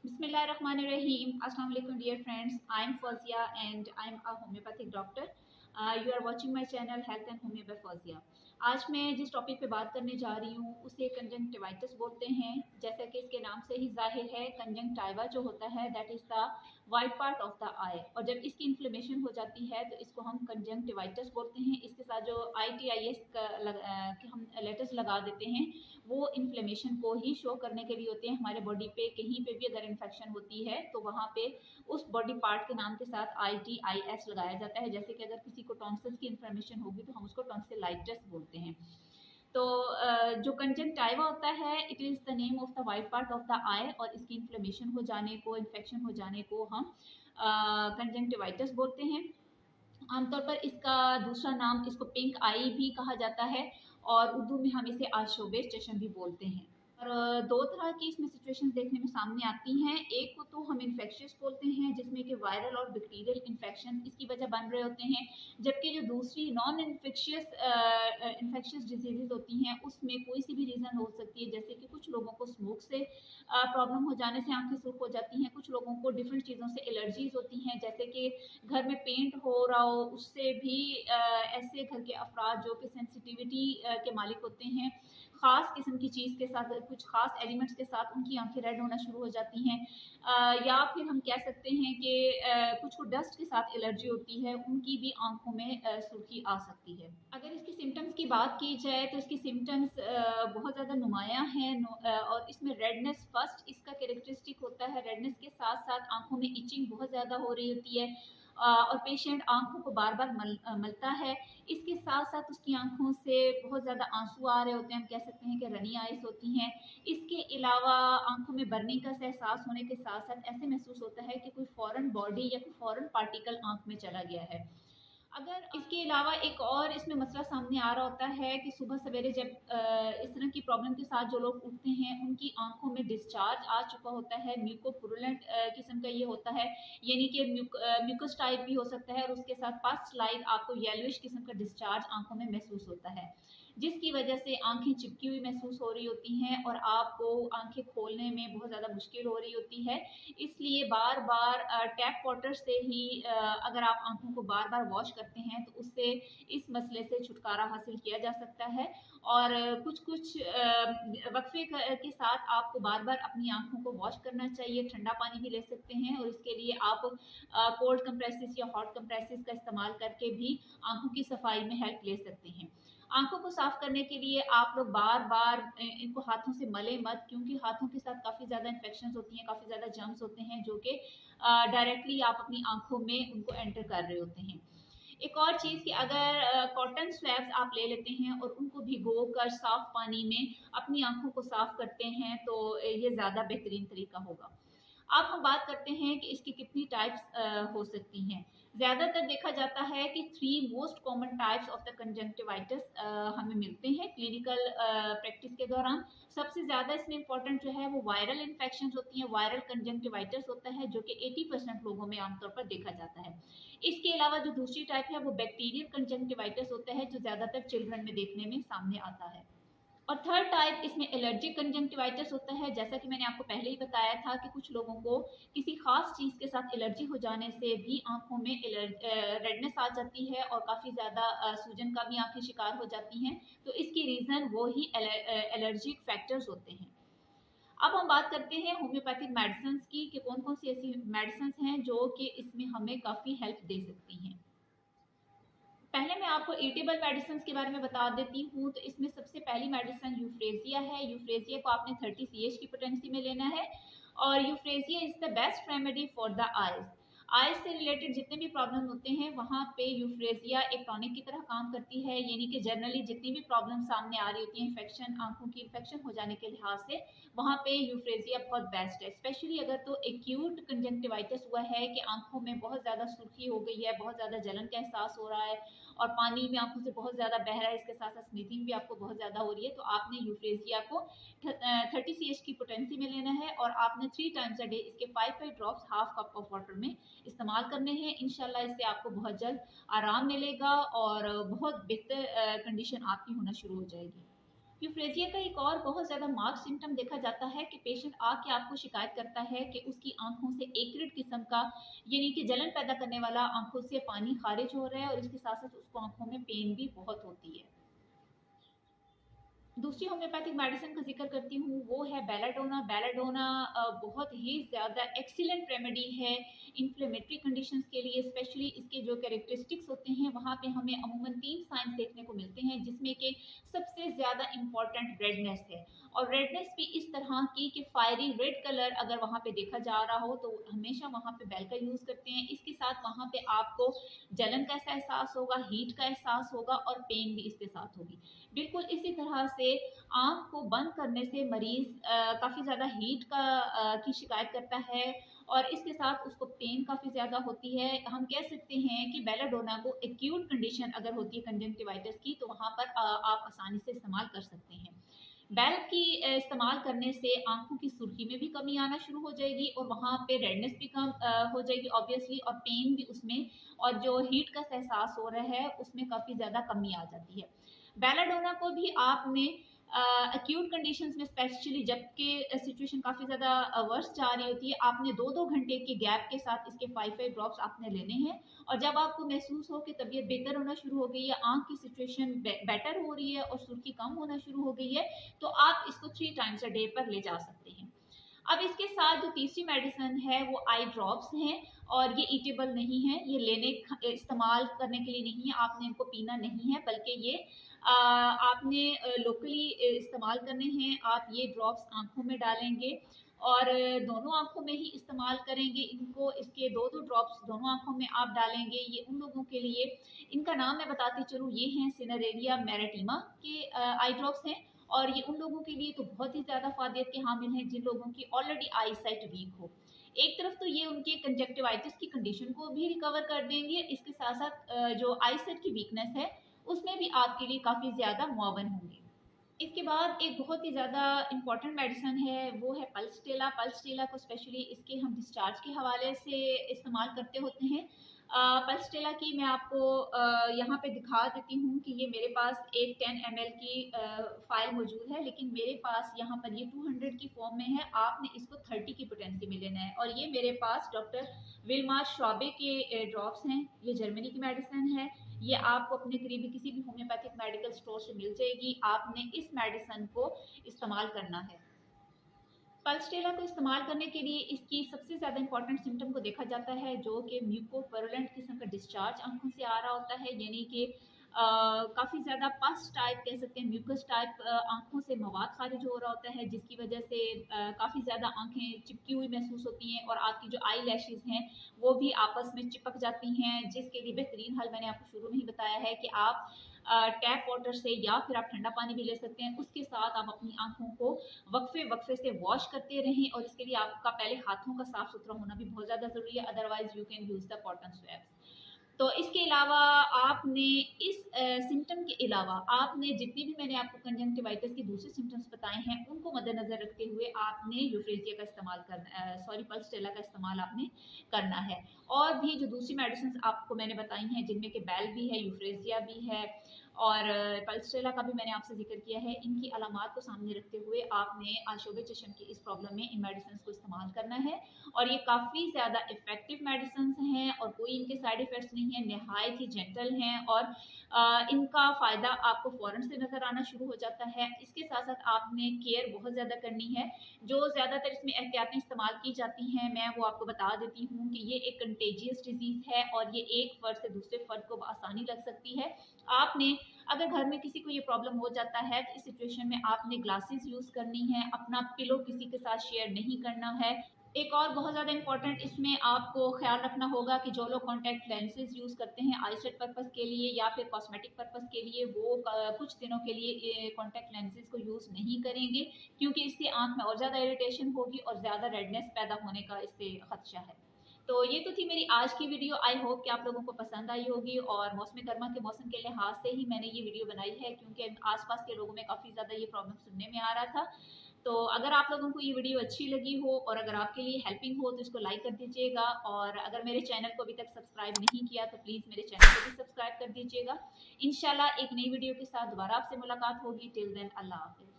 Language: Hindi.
Bismillahirrahmanirrahim. Assalamu alaikum dear friends. I am Fazia and I am a homeopathic doctor. You are watching my channel Health and Homeo by Fazia. आज मैं जिस टॉपिक पे बात करने जा रही हूँ उसे कंजंक्टिवाइटिस बोलते हैं। जैसा कि इसके नाम से ही जाहिर है, कंजंक्टिवा जो होता है that is the white part of the eye, और जब इसकी इन्फ्लेमेशन हो जाती है तो इसको हम कंजंक्टिवाइटिस बोलते हैं। इसके साथ जो ITIS के हम लेटर्स लगा देते हैं वो इन्फ्लेमेशन को ही शो करने के लिए होते हैं। हमारे बॉडी पे कहीं पे भी अगर इन्फेक्शन होती है तो वहाँ पे उस बॉडी पार्ट के नाम के साथ ITIS लगाया जाता है। जैसे कि अगर किसी को टॉन्सिल्स की इन्फ्लेमेशन होगी तो हम उसको टॉन्सिलाइटिस बोलते हैं। तो जो कंजंक्टिवा होता है it is the name of the white part of the eye, और इसकी इन्फ्लेमेशन हो जाने को, इन्फेक्शन हो जाने को हम कंजंक्टिवाइटिस बोलते हैं। आमतौर पर इसका दूसरा नाम, इसको पिंक आई भी कहा जाता है और उर्दू में हम इसे आशोबे चश्म भी बोलते हैं। और दो तरह की इसमें सिचुएशंस देखने में सामने आती हैं। एक को तो हम इन्फेक्शियस बोलते हैं जिसमें कि वायरल और बैक्टीरियल इन्फेक्शन इसकी वजह बन रहे होते हैं, जबकि जो दूसरी नॉन इन्फेक्शियस डिजीजेज होती हैं उसमें कोई सी भी रीज़न हो सकती है। जैसे कि कुछ लोगों को स्मोक से प्रॉब्लम हो जाने से आंखें सुर्ख हो जाती हैं, कुछ लोगों को डिफरेंट चीज़ों से एलर्जीज होती हैं, जैसे कि घर में पेंट हो रहा हो उससे भी ऐसे घर के अफराद जो कि सेंसिटिविटी के मालिक होते हैं ख़ास किस्म की चीज़ के साथ, कुछ ख़ास एलिमेंट्स के साथ उनकी आंखें रेड होना शुरू हो जाती हैं। या फिर हम कह सकते हैं कि कुछ को डस्ट के साथ एलर्जी होती है, उनकी भी आंखों में सुर्खी आ सकती है। अगर इसकी सिम्टम्स की बात की जाए तो इसकी सिम्टम्स बहुत ज़्यादा नुमायाँ हैं और इसमें रेडनेस फर्स्ट इसका कैरेक्टरिस्टिक होता है। रेडनेस के साथ साथ आंखों में इचिंग बहुत ज़्यादा हो रही होती है और पेशेंट आंखों को बार बार मलता है। इसके साथ साथ उसकी आंखों से बहुत ज़्यादा आंसू आ रहे होते हैं, हम कह सकते हैं कि रनी आइज होती हैं। इसके अलावा आंखों में बर्निंग का एहसास होने के साथ साथ ऐसे महसूस होता है कि कोई फॉरेन बॉडी या कोई फॉरेन पार्टिकल आंख में चला गया है। अगर इसके अलावा एक और इसमें मसला सामने आ रहा होता है कि सुबह सवेरे जब इस तरह की प्रॉब्लम के साथ जो लोग उठते हैं उनकी आंखों में डिस्चार्ज आ चुका होता है, म्यूकोपुरुलेंट किस्म का ये होता है, यानी कि म्यूकस टाइप भी हो सकता है, और उसके साथ पास्ट लाइट आपको येलोइश किस्म का डिस्चार्ज आंखों में महसूस होता है, जिसकी वजह से आंखें चिपकी हुई महसूस हो रही होती हैं और आपको आंखें खोलने में बहुत ज़्यादा मुश्किल हो रही होती है। इसलिए बार बार टैप वाटर से ही अगर आप आंखों को बार बार वॉश करते हैं तो उससे इस मसले से छुटकारा हासिल किया जा सकता है। और कुछ कुछ वक्फे के साथ आपको बार बार अपनी आंखों को वॉश करना चाहिए। ठंडा पानी भी ले सकते हैं और इसके लिए आप कोल्ड कंप्रेसिस या हॉट कंप्रेसिस का इस्तेमाल करके भी आंखों की सफाई में हेल्प ले सकते हैं। आंखों को साफ करने के लिए आप लोग बार बार इनको हाथों से मले मत, क्योंकि हाथों के साथ काफ़ी ज़्यादा इन्फेक्शन होती हैं, काफ़ी ज़्यादा जर्म्स होते हैं जो कि डायरेक्टली आप अपनी आंखों में उनको एंटर कर रहे होते हैं। एक और चीज़ कि अगर कॉटन स्वैब्स आप ले लेते हैं और उनको भिगो कर साफ पानी में अपनी आंखों को साफ करते हैं तो ये ज़्यादा बेहतरीन तरीका होगा। अब हम बात करते हैं कि इसकी कितनी टाइप्स हो सकती हैं। ज़्यादातर देखा जाता है कि 3 most common types of the conjunctivitis हमें मिलते हैं क्लिनिकल प्रैक्टिस के दौरान। सबसे ज़्यादा इसमें इंपॉर्टेंट जो है वो वायरल इन्फेक्शन होती हैं, वायरल कंजंक्टिवाइटिस होता है जो कि 80% लोगों में आमतौर पर देखा जाता है। इसके अलावा जो दूसरी टाइप है वो बैक्टीरियल कंजंक्टिवाइटिस होता है जो ज़्यादातर चिल्ड्रन में देखने में सामने आता है। और थर्ड टाइप इसमें एलर्जिक कंजंक्टिवाइटिस होता है। जैसा कि मैंने आपको पहले ही बताया था कि कुछ लोगों को किसी खास चीज़ के साथ एलर्जी हो जाने से भी आंखों में रेडनेस आ जाती है और काफ़ी ज़्यादा सूजन का भी आंखें शिकार हो जाती हैं। तो इसकी रीज़न वो ही एलर्जिक फैक्टर्स होते हैं। अब हम बात करते हैं होम्योपैथिक मेडिसिन की कि कौन कौन सी ऐसी मेडिसिन हैं जो कि इसमें हमें काफ़ी हेल्प दे सकती हैं। पहले मैं आपको ईटेबल मेडिसिन के बारे में बता देती हूँ। तो इसमें सबसे पहली मेडिसिन यूफ्रेजिया है। यूफ्रेजिया को आपने 30 CH की पोटेंसी में लेना है और euphrasia is the best remedy for the eyes. Eyes से रिलेटेड जितने भी प्रॉब्लम होते हैं वहाँ पे यूफ्रेजिया एक टॉनिक की तरह काम करती है, यानी कि जनरली जितनी भी प्रॉब्लम सामने आ रही होती है इन्फेक्शन, आंखों की इन्फेक्शन हो जाने के लिहाज से, वहाँ पे यूफ्रेजिया बहुत बेस्ट है। स्पेशली अगर तो एक्यूट कंजंक्टिवाइटिस हुआ है कि आंखों में बहुत ज़्यादा सुर्खी हो गई है, बहुत ज़्यादा जलन का एहसास हो रहा है और पानी भी आंखों से बहुत ज़्यादा बह रहा है, इसके साथ साथ स्नीजिंग भी आपको बहुत ज़्यादा हो रही है, तो आपने यूफ्रेजिया को 30 CH की पोटेंसी में लेना है और आपने 3 टाइम्स अ डे इसके 5 drops half cup of water में इस्तेमाल करने हैं। इंशाल्लाह इससे आपको बहुत जल्द आराम मिलेगा और बहुत बेहतर कंडीशन आपकी होना शुरू हो जाएगी। यूफ्रेजिया का एक और बहुत ज़्यादा मार्क्ड सिम्टम देखा जाता है कि पेशेंट आके आपको शिकायत करता है कि उसकी आंखों से एक्रिड किस्म का, यानी कि जलन पैदा करने वाला, आंखों से पानी खारिज हो रहा है और इसके साथ साथ उसको आंखों में पेन भी बहुत होती है। दूसरी होम्योपैथिक मेडिसिन का जिक्र करती हूँ, वो है बेलाडोना। बेलाडोना बहुत ही ज़्यादा एक्सीलेंट रेमेडी है इन्फ्लेमेटरी कंडीशंस के लिए। स्पेशली इसके जो कैरेक्टरिस्टिक्स होते हैं वहाँ पे हमें अमूमन 3 साइंस देखने को मिलते हैं, जिसमें कि सबसे ज़्यादा इम्पॉर्टेंट रेडनेस है। और रेडनेस भी इस तरह की कि फायरी रेड कलर अगर वहाँ पे देखा जा रहा हो तो हमेशा वहाँ पे बेल का यूज़ करते हैं। इसके साथ वहाँ पे आपको जलन का एहसास होगा, हीट का एहसास होगा और पेन भी इसके साथ होगी। बिल्कुल इसी तरह से आँख को बंद करने से मरीज़ काफ़ी ज़्यादा हीट की शिकायत करता है और इसके साथ उसको पेन काफ़ी ज़्यादा होती है। हम कह सकते हैं कि बेलाडोना को एक्यूट कंडीशन अगर होती है कंजंक्टिवाइटिस की, तो वहाँ पर आप आसानी से इस्तेमाल कर सकते हैं। बेल की इस्तेमाल करने से आँखों की सुर्खी में भी कमी आना शुरू हो जाएगी और वहाँ पे रेडनेस भी कम हो जाएगी ऑब्वियसली, और पेन भी उसमें, और जो हीट का एहसास हो रहा है उसमें काफ़ी ज़्यादा कमी आ जाती है। बेलाडोना को भी आपने एक्यूट कंडीशंस में, स्पेशली जबकि सिचुएशन काफ़ी ज़्यादा वर्स जा रही होती है, आपने 2-2 घंटे के गैप के साथ इसके 5-5 ड्रॉप्स आपने लेने हैं। और जब आपको महसूस हो कि तबीयत बेहतर होना शुरू हो गई है, आँख की सिचुएशन बेटर हो रही है और सुर्खी कम होना शुरू हो गई है, तो आप इसको 3 टाइम्स अ डे पर ले जा सकते हैं। अब इसके साथ जो तीसरी मेडिसिन है वो आई ड्रॉप्स हैं, और ये ईटेबल नहीं है, ये इस्तेमाल करने के लिए नहीं है, आपने इनको पीना नहीं है, बल्कि ये आपने लोकली इस्तेमाल करने हैं। आप ये ड्रॉप्स आंखों में डालेंगे और दोनों आंखों में ही इस्तेमाल करेंगे इनको। इसके 2-2 ड्रॉप्स दोनों आंखों में आप डालेंगे। ये उन लोगों के लिए, इनका नाम मैं बताती चलूँ, ये हैं सिनेरेरिया मैरिटिमा के आई ड्रॉप्स हैं। और ये उन लोगों के लिए तो बहुत ही ज़्यादा फ़ायदेमंद के हामिल हैं जिन लोगों की ऑलरेडी आई साइट वीक हो। एक तरफ तो ये उनके कंजक्टिवाइटिस की कंडीशन को भी रिकवर कर देंगे, इसके साथ साथ जो आई साइट की वीकनेस है उसमें भी आपके लिए काफ़ी ज़्यादा मुआवन होंगे। इसके बाद एक बहुत ही ज़्यादा इम्पॉर्टेंट मेडिसिन है, वो है पल्सटेला। पल्सटेला को स्पेशली इसके हम डिस्चार्ज के हवाले से इस्तेमाल करते होते हैं। पल्सटेला की मैं आपको यहाँ पे दिखा देती हूँ कि ये मेरे पास एक 10 ml की फाइल मौजूद है, लेकिन मेरे पास यहाँ पर ये 200 की फॉर्म में है। आपने इसको 30 की पोटेंसी में लेना है। और ये मेरे पास डॉक्टर विल्मा श्रॉबे के ड्रॉप्स हैं, ये जर्मनी की मेडिसिन है। ये आपको अपने करीबी किसी भी होम्योपैथिक मेडिकल स्टोर से मिल जाएगी। आपने इस मेडिसिन को इस्तेमाल करना है। पल्सटेला को इस्तेमाल करने के लिए इसकी सबसे ज़्यादा इंपॉर्टेंट सिम्टम को देखा जाता है, जो कि म्यूकोपरुलेंट किस्म का डिस्चार्ज आंखों से आ रहा होता है, यानी कि काफ़ी ज़्यादा पस टाइप कह सकते हैं, म्यूकस टाइप आंखों से मवाद खारिज हो रहा होता है, जिसकी वजह से काफ़ी ज़्यादा आंखें चिपकी हुई महसूस होती हैं और आपकी जो आई लैशेज़ हैं वो भी आपस में चिपक जाती हैं। जिसके लिए बेहतरीन हल मैंने आपको शुरू में ही बताया है कि आप टैप वाटर से या फिर आप ठंडा पानी भी ले सकते हैं, उसके साथ आप अपनी आंखों को वक्फे वक्फे से वॉश करते रहें। और इसके लिए आपका पहले हाथों का साफ सुथरा होना भी बहुत ज़्यादा ज़रूरी है, otherwise you can use the cotton swabs. तो इसके अलावा आपने इस सिम्टम के अलावा आपने जितनी भी मैंने आपको कंजंक्टिवाइटिस के दूसरे सिम्टम्स बताए हैं उनको मद्देनजर रखते हुए आपने यूफ्रेजिया का इस्तेमाल करना, पल्सटेला का इस्तेमाल आपने करना है। और भी जो दूसरी मेडिसिन आपको मैंने बताई हैं, जिनमें कि बेल भी है, यूफ्रेजिया भी है और पल्सटेला का भी मैंने आपसे जिक्र किया है, इनकी अलामात को सामने रखते हुए आपने आशोब चशम की इस प्रॉब्लम में इन मेडिसिन को इस्तेमाल करना है। और ये काफ़ी ज़्यादा इफ़ेक्टिव मेडिसिन हैं और कोई इनके साइड इफ़ेक्ट्स नहीं है, नहायत ही जेंटल हैं और इनका फ़ायदा आपको फ़ौरन से नज़र आना शुरू हो जाता है। इसके साथ साथ आपने केयर बहुत ज़्यादा करनी है। जो ज़्यादातर इसमें एहतियातें इस्तेमाल की जाती हैं मैं वो आपको बता देती हूँ कि ये एक कंटेजियस डिजीज़ है और ये एक फ़र्द से दूसरे फ़र्द को आसानी लग सकती है। आपने अगर घर में किसी को ये प्रॉब्लम हो जाता है तो इस सिचुएशन में आपने ग्लासेस यूज़ करनी है, अपना पिलो किसी के साथ शेयर नहीं करना है। एक और बहुत ज़्यादा इंपॉर्टेंट इसमें आपको ख्याल रखना होगा कि जो लोग कॉन्टैक्ट लेंसेज यूज़ करते हैं आईसेट पर्पज़ के लिए या फिर कॉस्मेटिक पर्पज़ के लिए, वो कुछ दिनों के लिए कॉन्टैक्ट लेंसेज को यूज़ नहीं करेंगे, क्योंकि इससे आँख में और ज़्यादा इरिटेशन होगी और ज़्यादा रेडनेस पैदा होने का इससे खदशा है। तो ये तो थी मेरी आज की वीडियो। आई होप कि आप लोगों को पसंद आई होगी और मौसम गर्मा के मौसम के लिहाज से ही मैंने ये वीडियो बनाई है, क्योंकि आसपास के लोगों में काफ़ी ज़्यादा ये प्रॉब्लम सुनने में आ रहा था। तो अगर आप लोगों को ये वीडियो अच्छी लगी हो और अगर आपके लिए हेल्पिंग हो तो इसको लाइक कर दीजिएगा, और अगर मेरे चैनल को अभी तक सब्सक्राइब नहीं किया तो प्लीज़ मेरे चैनल को भी सब्सक्राइब कर दीजिएगा। इंशाल्लाह एक नई वीडियो के साथ दोबारा आपसे मुलाकात होगी। टिल देन अल्लाह हाफिज़।